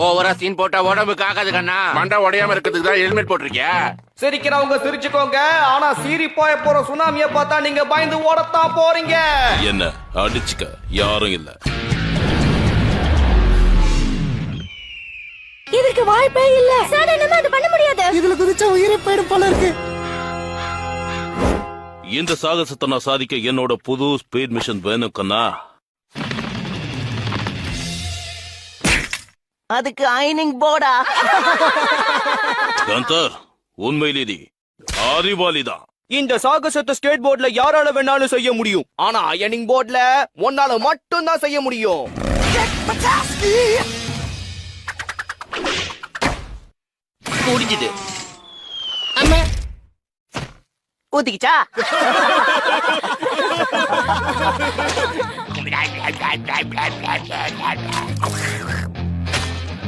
ஓவரா சீன் போட்டா உடம்புக்கு ஆகாது கண்ணா. மண்டை உடையாம இருக்கிறதுக்கு தான் ஹெல்மெட் போட்டிருக்கியா? சிரிக்கிறவங்க சிரிச்சுக்கோங்க, ஆனா சீறி போற சுனாமிய பார்த்தா நீங்க பயந்து ஓடத்தான் போறீங்க. என்ன அடிச்சுக்க யாரும் இல்ல. இதற்கு வாய்ப்பே இல்ல. சாதாரணமா அது பண்ண முடியாது. இதுல குதிச்சா உயிரை போயிடும் போல இருக்கு. இந்த சாகசத்தை நான் சாதிக்க என்னோட புது ஸ்பீட் மிஷன் வேணும் கண்ணா. அதுக்கு அயனிங் போர்டா. கந்தர் உண்மையிலேயே அறிவாளிதான். இந்த சாகசத்தை ஸ்கேட் போர்ட்ல யாரால வேணாலும் செய்ய முடியும், ஆனா அயனிங் போர்ட்ல ஒன்னால மட்டும் தான் செய்ய முடியும். முடிஞ்சுது. ஊத்திக்கிச்சா